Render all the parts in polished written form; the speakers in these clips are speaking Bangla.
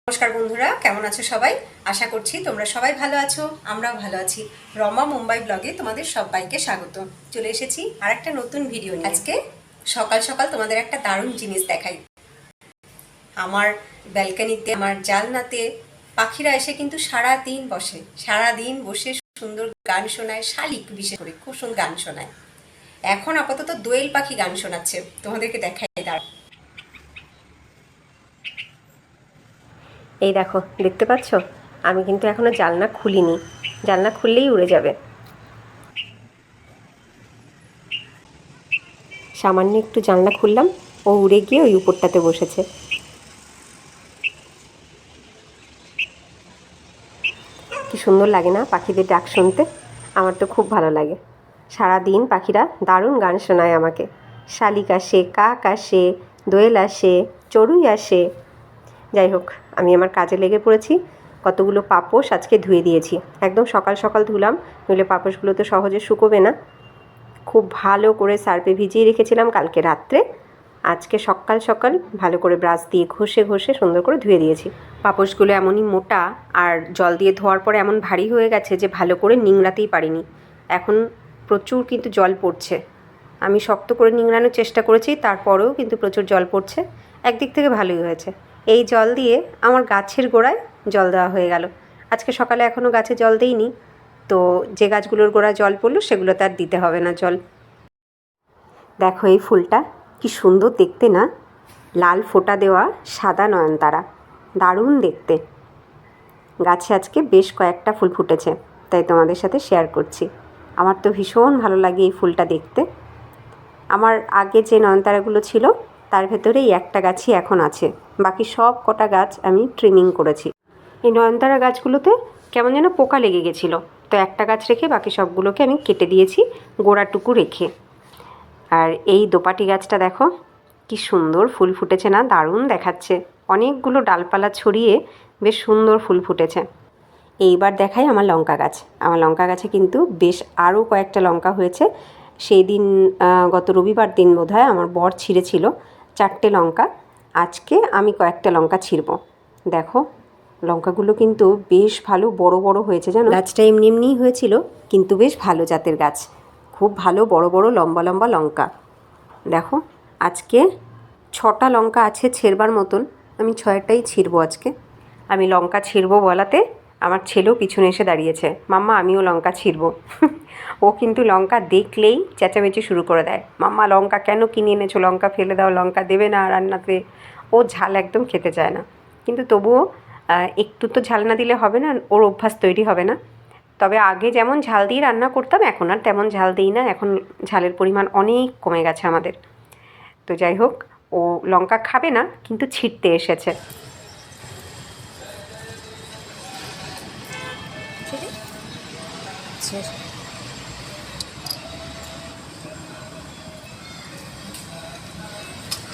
নমস্কার বন্ধুরা, কেমন আছো সবাই? আশা করছি তোমরা সবাই ভালো আছো, আমরাও ভালো আছি। রমা মুম্বাই ব্লগে তোমাদের সবাইকে স্বাগত। চলে এসেছি আর একটা নতুন ভিডিও নিয়ে। আজকে সকাল সকাল তোমাদের একটা দারুণ জিনিস দেখাই। আমার ব্যালকনিতে, আমার জালনাতে পাখিরা এসে কিন্তু সারা দিন বসে সুন্দর গান শোনায়। শালিক বিশেষ করে খুব সুন্দর গান শোনায়। এখন আপাতত দোয়েল পাখি গান শোনাচ্ছে, তোমাদেরকে দেখাই। দাঁড়াও, এই দেখো, দেখতে পাচ্ছ? আমি কিন্তু এখনো জানলা খুলিনি, জানলা খুললেই উড়ে যাবে। সামান্য একটু জানলা খুললাম, ও উড়ে গিয়ে ওই উপরটাতে বসেছে। কি সুন্দর লাগে না পাখিদের ডাক শুনতে? আমার তো খুব ভালো লাগে। সারা দিন পাখিরা দারুণ গান শোনায় আমাকে। শালিক আসে, কাক আসে, দোয়েল আসে, চড়ুই আসে। যাই হোক, আমি আমার কাজে লেগে পড়েছি। কতগুলো পাপোশ আজকে ধুয়ে দিয়েছি, একদম সকাল সকাল ধুলাম, নইলে পাপোশগুলো তো সহজে শুকোবে না। খুব ভালো করে সার্ফে ভিজিয়ে রেখেছিলাম কালকে রাত্রে। আজকে সকাল সকাল ভালো করে ব্রাশ দিয়ে ঘষে ঘষে সুন্দর করে ধুয়ে দিয়েছি। পাপোশগুলো এমনই মোটা আর জল দিয়ে ধোয়ার পরে এমন ভারী হয়ে গেছে যে ভালো করে নিংড়াতেই পারিনি। এখন প্রচুর কিন্তু জল পড়ছে। আমি শক্ত করে নিংড়ানোর চেষ্টা করেছি, তারপরেও কিন্তু প্রচুর জল পড়ছে। একদিক থেকে ভালোই হয়েছে, এই জল দিয়ে আমার গাছের গোড়ায় জল দেওয়া হয়ে গেল। আজকে সকালে এখনও গাছে জল দিইনি, তো যে গাছগুলোর গোড়ায় জল পড়লো সেগুলোতে আর দিতে হবে না জল। দেখো এই ফুলটা কি সুন্দর দেখতে না, লাল ফোঁটা দেওয়া সাদা নয়নতারা, দারুণ দেখতে। গাছে আজকে বেশ কয়েকটা ফুল ফুটেছে, তাই তোমাদের সাথে শেয়ার করছি। আমার তো ভীষণ ভালো লাগে এই ফুলটা দেখতে। আমার আগে যে নয়নতারাগুলো ছিল তার ভেতরে এই একটা গাছই এখন আছে, বাকি সব কটা গাছ আমি ট্রিমিং করেছি। এই নয়নতারা গাছগুলোতে কেমন যেন পোকা লেগে গেছিলো, তো একটা গাছ রেখে বাকি সবগুলোকে আমি কেটে দিয়েছি, গোড়াটুকু রেখে। আর এই দোপাটি গাছটা দেখো কি সুন্দর ফুল ফুটেছে না, দারুণ দেখাচ্ছে। অনেকগুলো ডালপালা ছড়িয়ে বেশ সুন্দর ফুল ফুটেছে। এইবার দেখাই আমার লঙ্কা গাছ। আমার লঙ্কা গাছে কিন্তু বেশ আরও কয়েকটা লঙ্কা হয়েছে। সেই দিন গত রবিবার দিন বোধহয় আমার বর ছিঁড়েছিল 4টে লঙ্কা। আজকে আমি কয়েকটা লঙ্কা ছিঁড়ব। দেখো লঙ্কাগুলো কিন্তু বেশ ভালো বড় বড় হয়েছে জানো। গাছটা এমনি এমনিই হয়েছিল, কিন্তু বেশ ভালো জাতের গাছ, খুব ভালো বড় বড় লম্বা লম্বা লঙ্কা। দেখো আজকে 6টা লঙ্কা আছে ছেঁড়বার মতন, আমি 6টাই ছিঁড়বো আজকে। আমি লঙ্কা ছিঁড়বো বলাতে আমার ছেলেও পিছনে এসে দাঁড়িয়েছে, মাম্মা আমিও লঙ্কা ছিঁড়বো। ও কিন্তু লঙ্কা দেখলেই চেঁচামেচি শুরু করে দেয়, মাম্মা লঙ্কা কেন কিনে এনেছো, লঙ্কা ফেলে দাও, লঙ্কা দেবে না রান্নাতে। ও ঝাল একদম খেতে চায় না, কিন্তু তবুও একটু তো ঝাল না দিলে হবে না, ওর অভ্যাস তৈরি হবে না। তবে আগে যেমন ঝাল দিয়ে রান্না করতাম এখন আর তেমন ঝাল দিই না, এখন ঝালের পরিমাণ অনেক কমে গেছে আমাদের। তো যাই হোক, ও লঙ্কা খাবে না কিন্তু ছিঁড়তে এসেছে।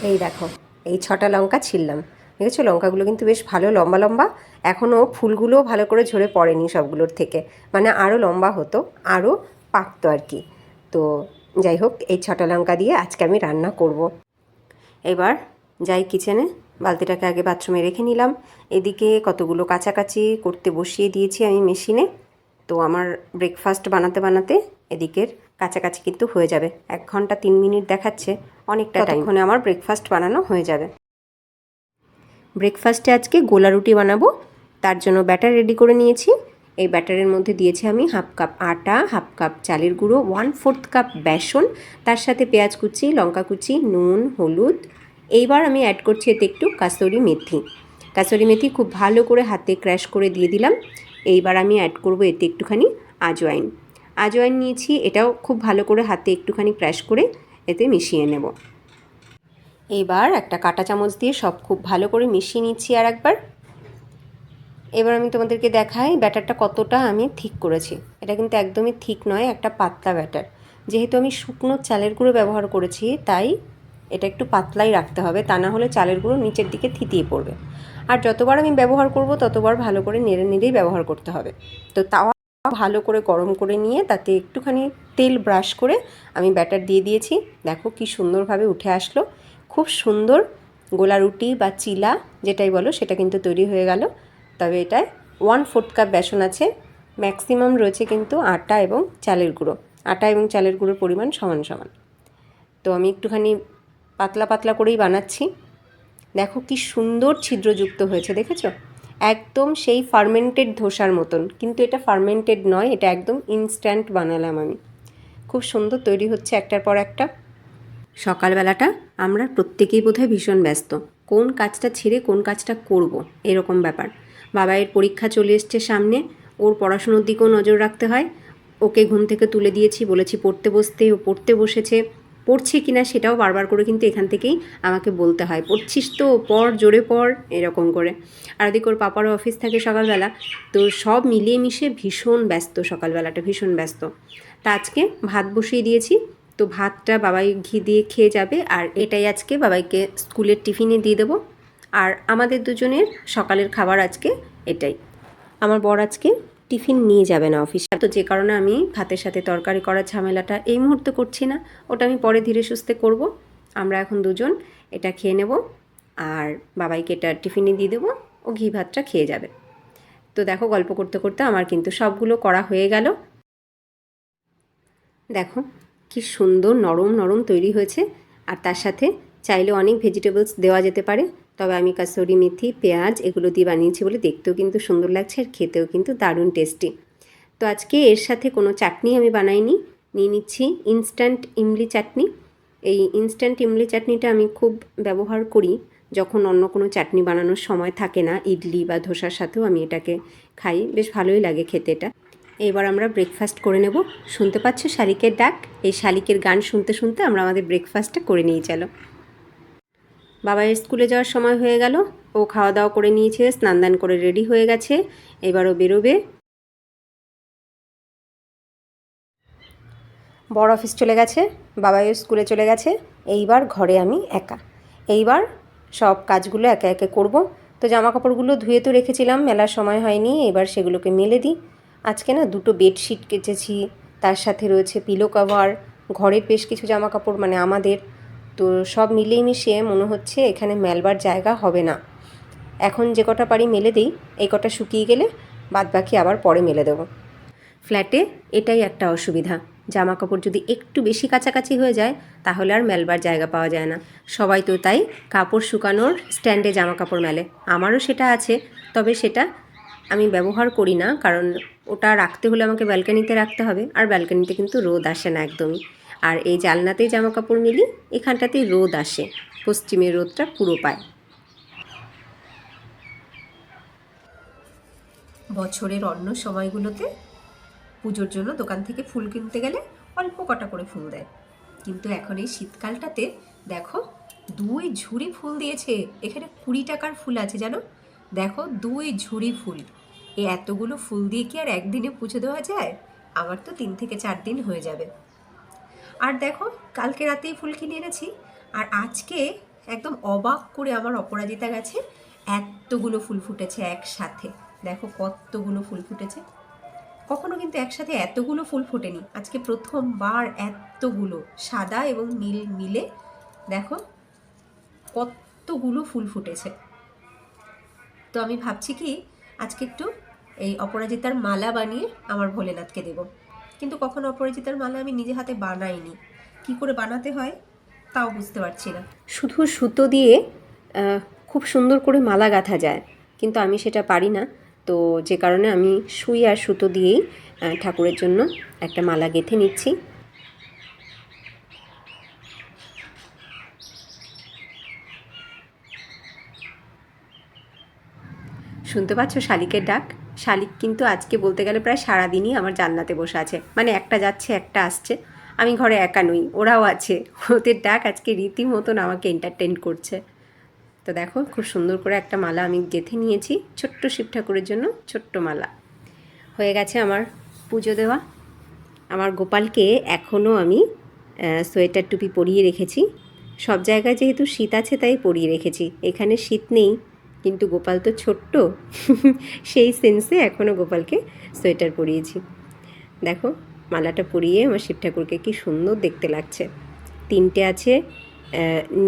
এই দেখো, এই 6টা লঙ্কা ছিললাম, দেখেছো? লঙ্কাগুলো কিন্তু বেশ ভালো লম্বা লম্বা, এখনও ফুলগুলোও ভালো করে ঝরে পড়েনি সবগুলোর থেকে, মানে আরও লম্বা হতো, আরও পাকতো আর কি। তো যাই হোক, এই 6টা লঙ্কা দিয়ে আজকে আমি রান্না করব। এবার যাই কিচেনে, বালতিটাকে আগে বাথরুমে রেখে নিলাম। এদিকে কতগুলো কাচাকাচি করতে বসিয়ে দিয়েছি আমি মেশিনে। তো আমার ব্রেকফাস্ট বানাতে বানাতে এদিকের কাছাকাছি কিন্তু হয়ে যাবে, 1 ঘন্টা 3 মিনিট দেখাচ্ছে, অনেকটা টাইমে আমার ব্রেকফাস্ট বানানো হয়ে যাবে। ব্রেকফাস্টে আজকে গোলা রুটি বানাবো, তার জন্য ব্যাটার রেডি করে নিয়েছি। এই ব্যাটারের মধ্যে দিয়েছি আমি 1/2 কাপ আটা, 1/2 কাপ চালের গুঁড়ো, 1/4 কাপ বেসন, তার সাথে পেঁয়াজ কুচি, লঙ্কা কুচি, নুন, হলুদ। এইবার আমি অ্যাড করছি এতে একটু কাসুরি মেথি। কাসুরি মেথি খুব ভালো করে হাতে ক্র্যাশ করে দিয়ে দিলাম। এইবার আমি অ্যাড করব এতে একটুখানি আজওয়াইন। আজওয়াইন নিয়েছি, এটাও খুব ভালো করে হাতে একটুখানি ক্র্যাশ করে এতে মিশিয়ে নেব। এবার একটা কাঁটা চামচ দিয়ে সব খুব ভালো করে মিশিয়ে নিচ্ছি আর একবার। এবার আমি তোমাদেরকে দেখাই ব্যাটারটা কতটা আমি ঠিক করেছি। এটা কিন্তু একদমই ঠিক নয়, একটা পাতলা ব্যাটার। যেহেতু আমি শুকনো চালের গুঁড়ো ব্যবহার করেছি, তাই এটা একটু পাতলাই রাখতে হবে, তা না হলে চালের গুঁড়ো নিচের দিকে থিতিয়ে পড়বে। আর যতবার আমি ব্যবহার করব ততবার ভালো করে নেড়ে নেড়েই ব্যবহার করতে হবে। তো তাওয়া ভালো করে গরম করে নিয়ে তাতে একটুখানি তেল ব্রাশ করে আমি ব্যাটার দিয়ে দিয়েছি। দেখো কি সুন্দরভাবে উঠে আসলো, খুব সুন্দর গোলা রুটি বা চিলা যেটাই বলো সেটা কিন্তু তৈরি হয়ে গেল। তবে এটায় 1/4 কাপ বেসন আছে, ম্যাক্সিমাম রয়েছে কিন্তু আটা এবং চালের গুঁড়ো। আটা এবং চালের গুঁড়োর পরিমাণ সমান সমান। তো আমি একটুখানি পাতলা পাতলা করেই বানাচ্ছি। দেখো কি সুন্দর ছিদ্রযুক্ত হয়েছে, দেখেছো? একদম সেই ফার্মেন্টেড ধোসার মতন, কিন্তু এটা ফার্মেন্টেড নয়, এটা একদম ইনস্ট্যান্ট বানালাম আমি। খুব সুন্দর তৈরি হচ্ছে একটার পর একটা। সকালবেলাটা আমরা প্রত্যেকেই বোধহয় ভীষণ ব্যস্ত, কোন কাজটা ছেড়ে কোন কাজটা করব এরকম ব্যাপার। বাবাইয়ের পরীক্ষা চলে এসছে সামনে, ওর পড়াশুনোর দিকেও নজর রাখতে হয়। ওকে ঘুম থেকে তুলে দিয়েছি, বলেছি পড়তে বসতে, ও পড়তে বসেছে। পড়ছে কিনা সেটাও বারবার করে কিন্তু এখান থেকেই আমাকে বলতে হয়, পড়ছিস তো, পড়, জোরে পড়, এরকম করে। আর ওদিকে ওর পাপারও অফিস থাকে সকালবেলা, তো সব মিলিয়ে মিশে ভীষণ ব্যস্ত, সকালবেলাটা ভীষণ ব্যস্ত। তা আজকে ভাত বসিয়ে দিয়েছি, তো ভাতটা বাবাই ঘি দিয়ে খেয়ে যাবে, আর এটাই আজকে বাবাইকে স্কুলের টিফিনে দিয়ে দেবো। আর আমাদের দুজনের সকালের খাবার আজকে এটাই। আমার বর আজকে টিফিন নিয়ে যাবে না অফিসে, তো যে কারণে আমি ভাতের সাথে তরকারি করার ঝামেলাটা এই মুহূর্তে করছি না, ওটা আমি পরে ধীরে সুস্থে করব। আমরা এখন দুজন এটা খেয়ে নেব, আর বাবাইকে এটা টিফিনে দিয়ে দেবো, ও ঘি ভাতটা খেয়ে যাবে। তো দেখো গল্প করতে করতে আমার কিন্তু সবগুলো করা হয়ে গেল। দেখো কি সুন্দর নরম নরম তৈরি হয়েছে। আর তার সাথে চাইলে অনেক ভেজিটেবলস দেওয়া যেতে পারে, তবে আমি কাসুরি মেথি, পেঁয়াজ এগুলো দিয়ে বানিয়েছি বলে দেখতেও কিন্তু সুন্দর লাগছে, আর খেতেও কিন্তু দারুণ টেস্টি। তো আজকে এর সাথে কোনো চাটনি আমি বানাইনি, নিয়ে নিচ্ছি ইনস্ট্যান্ট ইমলি চাটনি। এই ইনস্ট্যান্ট ইমলি চাটনিটা আমি খুব ব্যবহার করি যখন অন্য কোনো চাটনি বানানোর সময় থাকে না, ইডলি বা ধোসার সাথেও আমি এটাকে খাই, বেশ ভালোই লাগে খেতে এটা। এবার আমরা ব্রেকফাস্ট করে নেব। শুনতে পাচ্ছ শালিকের ডাক? এই শালিকের গান শুনতে শুনতে আমরা আমাদের ব্রেকফাস্টটা করে নিয়ে চলো। বাবাইয়ের স্কুলে যাওয়ার সময় হয়ে গেল, ও খাওয়া দাওয়া করে নিয়েছে, স্নান দান করে রেডি হয়ে গেছে, এবারও বেরোবে। বড় অফিস চলে গেছে, বাবাইও স্কুলে চলে গেছে, এইবার ঘরে আমি একা। এইবার সব কাজগুলো একে একে করব। তো জামা কাপড়গুলো ধুয়ে তো রেখেছিলাম, মেলার সময় হয়নি, এবার সেগুলোকে মেলে দিই। আজকে না 2টো বেডশিট কেচেছি, তার সাথে রয়েছে পিলো কভার, ঘরের বেশ কিছু জামা কাপড় মানে আমাদের। তো সব মিলিয়ে মিশিয়ে মনে হচ্ছে এখানে মেলবার জায়গা হবে না। এখন যে কটা পারি মেলে দিই, এই কটা শুকিয়ে গেলে বাদবাকি আবার পরে মেলে দেবো। ফ্ল্যাটে এটাই একটা অসুবিধা, জামা কাপড় যদি একটু বেশি কাছাকাছি হয়ে যায় তাহলে আর মেলবার জায়গা পাওয়া যায় না। সবাই তো তাই কাপড় শুকানোর স্ট্যান্ডে জামা কাপড় মেলে, আমারও সেটা আছে, তবে সেটা আমি ব্যবহার করি না, কারণ ওটা রাখতে হলে আমাকে ব্যালকানিতে রাখতে হবে, আর ব্যালকানিতে কিন্তু রোদ আসে না একদমই। আর এই জানলাতেই জামা কাপড় মিলি, এখানটাতেই রোদ আসে, পশ্চিমের রোদটা পুরো পায়। বছরের অন্য সময়গুলোতে পুজোর জন্য দোকান থেকে ফুল কিনতে গেলে অল্প কটা করে ফুল দেয়, কিন্তু এখন এই শীতকালটাতে দেখো 2 ঝুড়ি ফুল দিয়েছে। এখানে 20 টাকার ফুল আছে জানো, দেখো 2 ঝুড়ি ফুল। এই এতগুলো ফুল দিয়ে কি আর একদিনে পুজো দেওয়া যায়? আমার তো 3 থেকে 4 দিন হয়ে যাবে। আর দেখো কালকে রাতেই ফুল কিনে এনেছি, আর আজকে একদম অবাক করে আমার অপরাজিতা গাছে এতগুলো ফুল ফুটেছে একসাথে। দেখো কতগুলো ফুল ফুটেছে, কখনো কিন্তু একসাথে এতগুলো ফুল ফোটেনি, আজকে প্রথমবার এতগুলো সাদা এবং নীল মিলে দেখো কতগুলো ফুল ফুটেছে। তো আমি ভাবছি কি আজকে একটু এই অপরাজিতার মালা বানিয়ে আমার ভোলেনাথকে দেব, কিন্তু কখনো অপরাজিতার মালা আমি নিজে হাতে বানাইনি, কি করে বানাতে হয় তাও বুঝতে পারছি না। শুধু সুতো দিয়ে খুব সুন্দর করে মালা গাঁথা যায়, কিন্তু আমি সেটা পারি না, তো যে কারণে আমি সুই আর সুতো দিয়েই ঠাকুরের জন্য একটা মালা গেঁথে নিচ্ছি। শুনতে পাচ্ছ শালিকের ডাক? শালিক কিন্তু আজকে বলতে গেলে প্রায় সারাদিনই আমার জানলাতে বসে আছে, মানে একটা যাচ্ছে একটা আসছে, আমি ঘরে একা নই, ওরাও আছে, ওদের ডাক আজকে রীতিমতন আমাকে এন্টারটেইন করছে। তো দেখো খুব সুন্দর করে একটা মালা আমি গেঁথে নিয়েছি, ছোট্ট শিব ঠাকুরের জন্য ছোট্ট মালা। হয়ে গেছে আমার পুজো দেওয়া। আমার গোপালকে এখনও আমি সোয়েটার টুপি পরিয়ে রেখেছি, সব জায়গায় যেহেতু শীত আছে তাই পরিয়ে রেখেছি, এখানে শীত নেই, কিন্তু গোপাল তো ছোট্ট সেই সেন্সে এখনও গোপালকে সোয়েটার পরিয়েছি। দেখো মালাটা পরিয়ে আমার শিব ঠাকুরকে কি সুন্দর দেখতে লাগছে। 3টে আছে,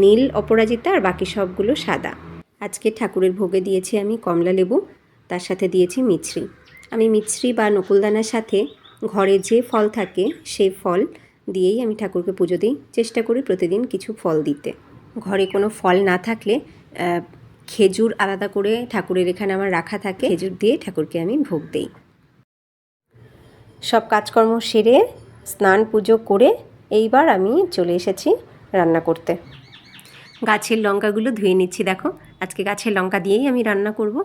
নীল অপরাজিতা, আর বাকি সবগুলো সাদা। আজকে ঠাকুরের ভোগে দিয়েছি আমি কমলা লেবু, তার সাথে দিয়েছি মিছরি। আমি মিছরি বা নকুলদানার সাথে ঘরে যে ফল থাকে সেই ফল দিয়েই আমি ঠাকুরকে পুজো দিই। চেষ্টা করি প্রতিদিন কিছু ফল দিতে। ঘরে কোনো ফল না থাকলে খেজুর আলাদা করে ঠাকুরের এখানে আমার রাখা থাকে, খেজুর দিয়ে ঠাকুরকে আমি ভোগ দিই। সব কাজকর্ম সেরে স্নান পুজো করে এইবার আমি চলে এসেছি রান্না করতে। গাছের লঙ্কাগুলো ধুয়ে নিচ্ছি, দেখো আজকে গাছের লঙ্কা দিয়েই আমি রান্না করব।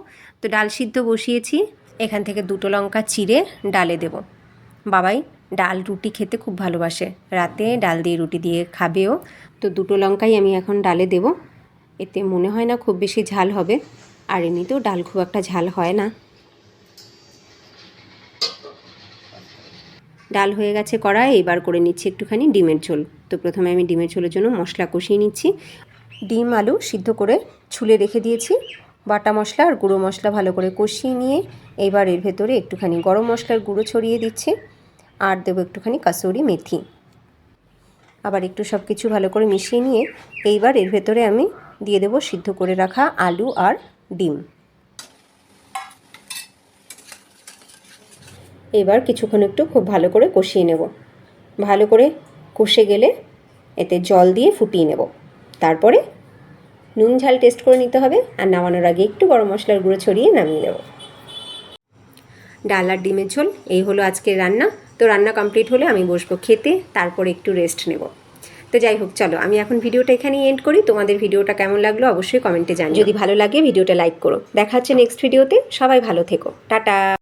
তো ডাল সিদ্ধ বসিয়েছি, এখান থেকে 2টো লঙ্কা চিড়ে ডালে দেব। বাবাই ডাল রুটি খেতে খুব ভালোবাসে, রাতে ডাল দিয়ে রুটি দিয়ে খাবেও। তো 2টো লঙ্কাই আমি এখন ডালে দেব। এতে মনে হয় না খুব বেশি ঝাল হবে, আর এমনিতেও ডাল খুব একটা ঝাল হয় না। ডাল হয়ে গেছে কড়াই, এবার করে নিচ্ছি একটুখানি ডিমের ঝোল। তো প্রথমে আমি ডিমের ঝোলের জন্য মশলা কষিয়ে নিচ্ছি। ডিম আলু সিদ্ধ করে ছুলে রেখে দিয়েছি। বাটা মশলা আর গুঁড়ো মশলা ভালো করে কষিয়ে নিয়ে এইবার এর ভেতরে একটুখানি গরম মশলার গুঁড়ো ছড়িয়ে দিচ্ছি, আর দেবো একটুখানি কাসুরি মেথি। আবার একটু সব কিছু ভালো করে মিশিয়ে নিয়ে এইবার এর ভেতরে আমি দিয়ে দেবো সিদ্ধ করে রাখা আলু আর ডিম। এবার কিছুক্ষণ একটু খুব ভালো করে কষিয়ে নেব। ভালো করে কষে গেলে এতে জল দিয়ে ফুটিয়ে নেব। তারপরে নুন ঝাল টেস্ট করে নিতে হবে, আর নামানোর আগে একটু গরম মশলার গুঁড়ো ছড়িয়ে নামিয়ে নেব। ডাল আর ডিমের ঝোল এই হলো আজকের রান্না। তো রান্না কমপ্লিট হলে আমি বসবো খেতে, তারপর একটু রেস্ট নেব। তো যাই হোক, চলো আমি এখন ভিডিওটা এখানেই এন্ড করি। তোমাদের ভিডিওটা কেমন লাগলো অবশ্যই কমেন্টে জানিও। যদি ভালো লাগে ভিডিওটা লাইক করো। দেখা হচ্ছে নেক্সট ভিডিওতে। সবাই ভালো থেকো, টাটা।